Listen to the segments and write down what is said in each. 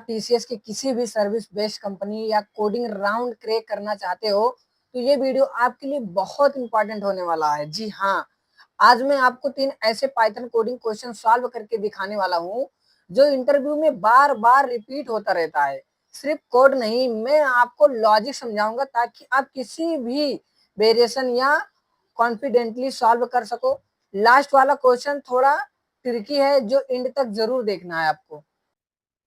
TCS की किसी भी सर्विस बेस्ड कंपनी या कोडिंग राउंड क्रैक करना चाहते हो तो ये वीडियो आपके लिए बहुत इंपॉर्टेंट होने वाला है। जी हाँ, आज मैं आपको 3 ऐसे पाइथन कोडिंग क्वेश्चन सॉल्व करके दिखाने वाला हूँ जो इंटरव्यू में बार बार रिपीट होता रहता है। सिर्फ कोड नहीं, मैं आपको लॉजिक समझाऊंगा ताकि आप किसी भी वेरिएशन या कॉन्फिडेंटली सॉल्व कर सको। लास्ट वाला क्वेश्चन थोड़ा ट्रिकी है, जो एंड तक जरूर देखना है आपको।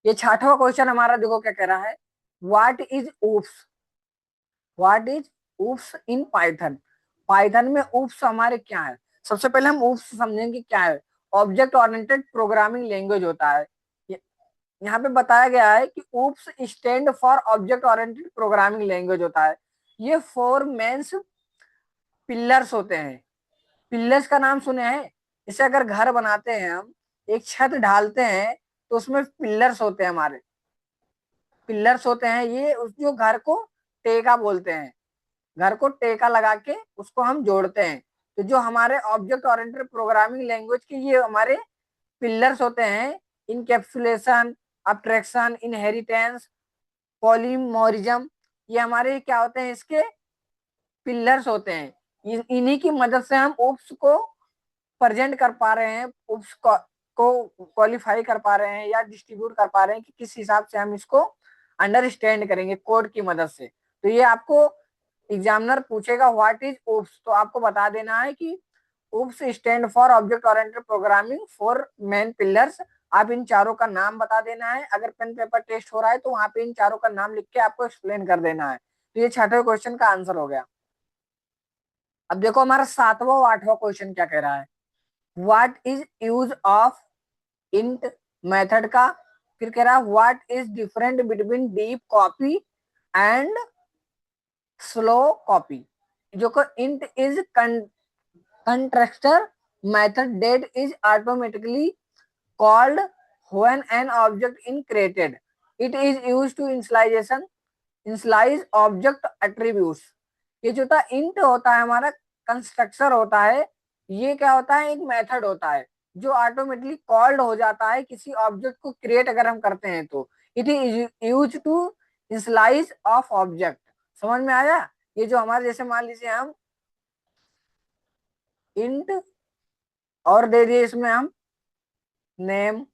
ये 6वां क्वेश्चन हमारा देखो क्या कह रहा है, what is oops. What is oops in Python. Python में ऊप्स हमारे क्या है। सबसे पहले हम ऊप्स समझेंगे क्या है। ऑब्जेक्ट ओरिएंटेड प्रोग्रामिंग लैंग्वेज होता है। यहाँ पे बताया गया है कि oops stand for object oriented programming language होता है। ये 4 मेंस पिलर्स होते हैं। पिलर्स का नाम सुने हैं। जैसे अगर घर बनाते हैं हम, एक छत ढालते हैं तो उसमें पिलर्स होते हैं हमारे। पिलर्स होते हैं ये उस जो घर को टेका बोलते हैं। घर को टेका लगा के उसको हम जोड़ते हैं। तो जो हमारे ऑब्जेक्ट ओरिएंटेड प्रोग्रामिंग लैंग्वेज के ये हमारे पिलर्स होते हैं। इनकैप्सुलेशन, अब्स्ट्रैक्शन, इनहेरिटेंस, पॉलीमोरिज्म, ये हमारे क्या होते हैं, इसके पिलर्स होते हैं। इन्हीं की मदद से हम ओप्स को प्रेजेंट कर पा रहे हैं, ओप्स को क्वालिफाई कर पा रहे हैं या डिस्ट्रीब्यूट कर पा रहे हैं कि किस हिसाब से हम इसको अंडरस्टैंड करेंगे कोड की मदद से। तो ये आपको एग्जामिनर पूछेगा व्हाट इज ओप्स, तो आपको बता देना है कि OOPs stand for object oriented programming four main pillars. आप इन चारों का नाम बता देना है। अगर पेन पेपर टेस्ट हो रहा है तो वहां पे इन चारों का नाम लिख के आपको एक्सप्लेन कर देना है। तो ये 6वें क्वेश्चन का आंसर हो गया। अब देखो हमारा 7वां और 8वां क्वेश्चन क्या कह रहा है, what is use of init method का। फिर कह रहा है what is different between deep copy and slow copy. जो को init is constructor method that is automatically called when an object in created. It is used to initialization initialize object attributes. ये जो था इंट होता है हमारा constructor होता है। ये क्या होता है, एक मेथड होता है जो ऑटोमेटिकली कॉल्ड हो जाता है किसी ऑब्जेक्ट को क्रिएट अगर हम करते हैं तो। It is use to initialize of object. समझ में आया। ये जो हमारे जैसे मान लीजिए हम इंट और दे दिए इसमें हम नेम,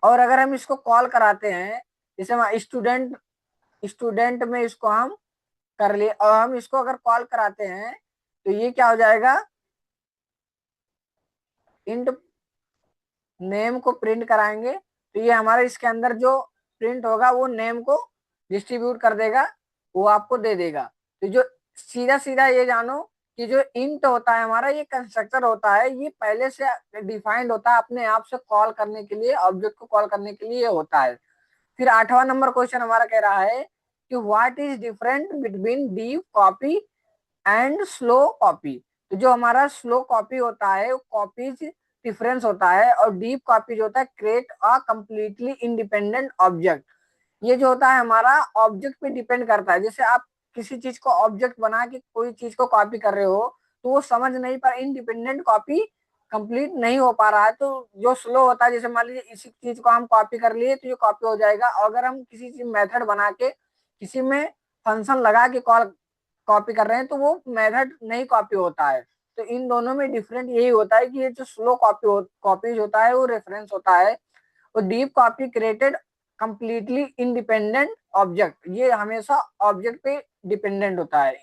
और अगर हम इसको कॉल कराते हैं जैसे हम स्टूडेंट, स्टूडेंट में इसको हम कर लिए और हम इसको अगर कॉल कराते हैं तो ये क्या हो जाएगा, इंट नेम को प्रिंट कराएंगे तो ये हमारा इसके अंदर जो प्रिंट होगा वो नेम को डिस्ट्रीब्यूट कर देगा, वो आपको दे देगा। तो जो सीधा सीधा ये जानो कि जो इंट होता है हमारा ये कंस्ट्रक्टर होता है, ये पहले से डिफाइंड होता है अपने आप से कॉल करने के लिए, ऑब्जेक्ट को कॉल करने के लिए होता है। फिर 8वां नंबर क्वेश्चन हमारा कह रहा है कि what is different between deep copy and slow copy. तो जो हमारा स्लो कॉपी होता है वो कॉपीज डिफरेंस होता है, और डीप कॉपी जो होता है create a completely independent object. ये जो होता है हमारा ऑब्जेक्ट पे डिपेंड करता है। जैसे आप किसी चीज को ऑब्जेक्ट बना के कोई चीज को कॉपी कर रहे हो तो वो समझ नहीं पा, इंडिपेंडेंट कॉपी कंप्लीट नहीं हो पा रहा है। तो जो स्लो होता है, जैसे मान लीजिए इसी चीज को हम कॉपी कर लिए तो ये कॉपी हो जाएगा, और अगर हम किसी चीज मेथड बना के किसी में फंक्शन लगा के कॉल कॉपी कर रहे हैं तो वो मेथड नहीं कॉपी होता है। तो इन दोनों में डिफरेंट यही होता है कि ये जो स्लो कॉपीज होता है वो रेफरेंस होता है, और deep copy created completely independent object, ये हमेशा ऑब्जेक्ट पे डिपेंडेंट होता है।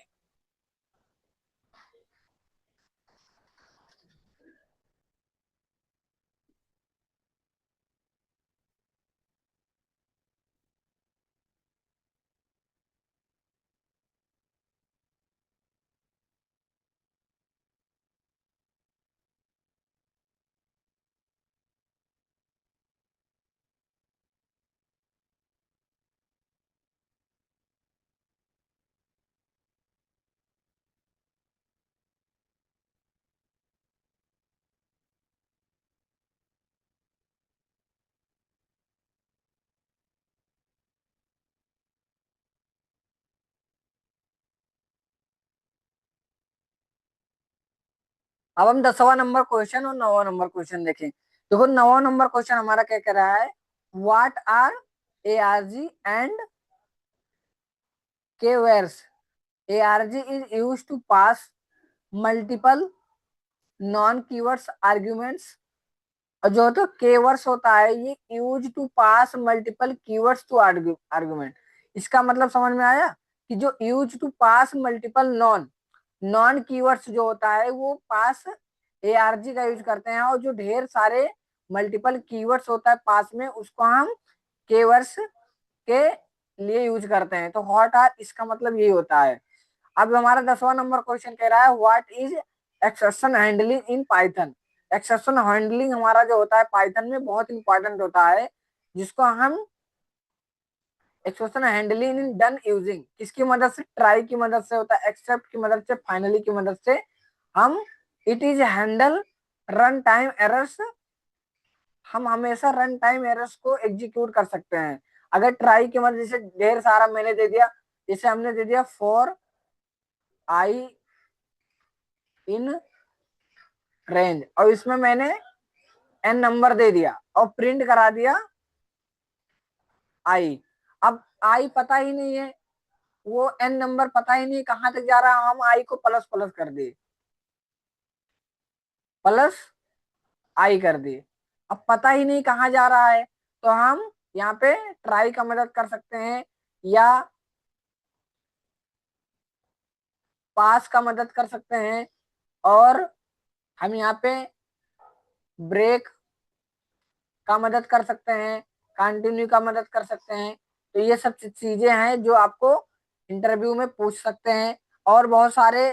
अब हम 10वां नंबर क्वेश्चन और 9वां नंबर क्वेश्चन देखें। देखो 9वां नंबर क्वेश्चन हमारा क्या कह रहा है, What are ARG and keywords? ARG is used to pass multiple non-keywords arguments। और जो तो keywords होता है ये use to pass multiple keywords to argument. इसका मतलब समझ में आया कि जो use to pass multiple non keywords जो होता है वो पास ARG का यूज करते हैं, और जो ढेर सारे मल्टीपल कीवर्ड्स होता है पास में उसको हम कीवर्ड्स के लिए यूज करते हैं। तो व्हाट आर इसका मतलब यही होता है। अब हमारा 10वां नंबर क्वेश्चन कह रहा है what is exception handling in Python. Exception handling हमारा जो होता है पाइथन में बहुत इंपॉर्टेंट होता है, जिसको हम exception handling in done using किसकी मदद से, ट्राई की मदद से होता है, एक्सेप्ट की मदद से, फाइनली की मदद से हम it is handle run time errors. हम हमेशा रन टाइम एरर्स को एग्जीक्यूट कर सकते हैं। अगर ट्राई की मदद से ढेर सारा मैंने दे दिया, जैसे हमने दे दिया फॉर आई इन रेंज और इसमें मैंने एन नंबर दे दिया और प्रिंट करा दिया आई। अब आई पता ही नहीं है, वो एन नंबर पता ही नहीं कहां तक जा रहा है, हम आई को प्लस प्लस कर दिए, प्लस आई कर दिए। अब पता ही नहीं कहां जा रहा है तो हम यहाँ पे ट्राई का मदद कर सकते हैं या पास का मदद कर सकते हैं, और हम यहाँ पे ब्रेक का मदद कर सकते हैं, कंटिन्यू का मदद कर सकते हैं। तो ये सब चीजें हैं जो आपको इंटरव्यू में पूछ सकते हैं। और बहुत सारे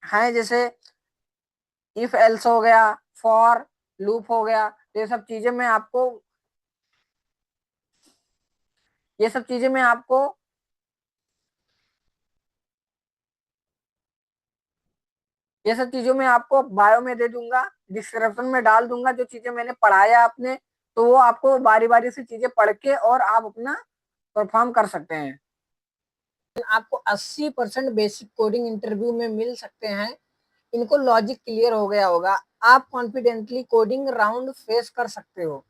हैं जैसे इफ एल्स हो गया, फॉर लूप हो गया, तो ये सब चीजें मैं आपको ये सब चीजों में आपको बायो में दे दूंगा, डिस्क्रिप्शन में डाल दूंगा जो चीजें मैंने पढ़ाया आपने, तो वो आपको बारी बारी से चीजें पढ़ के और आप अपना परफॉर्म कर सकते हैं। आपको 80% बेसिक कोडिंग इंटरव्यू में मिल सकते हैं। इनको लॉजिक क्लियर हो गया होगा, आप कॉन्फिडेंटली कोडिंग राउंड फेस कर सकते हो।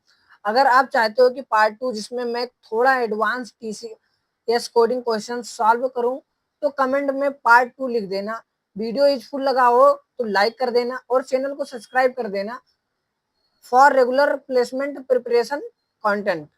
अगर आप चाहते हो कि पार्ट 2 जिसमें मैं थोड़ा advance TCS coding question solve करूं, तो कमेंट में पार्ट 2 लिख देना। वीडियो यूजफुल लगा हो तो लाइक कर देना और चैनल को सब्सक्राइब कर देना for regular placement preparation content.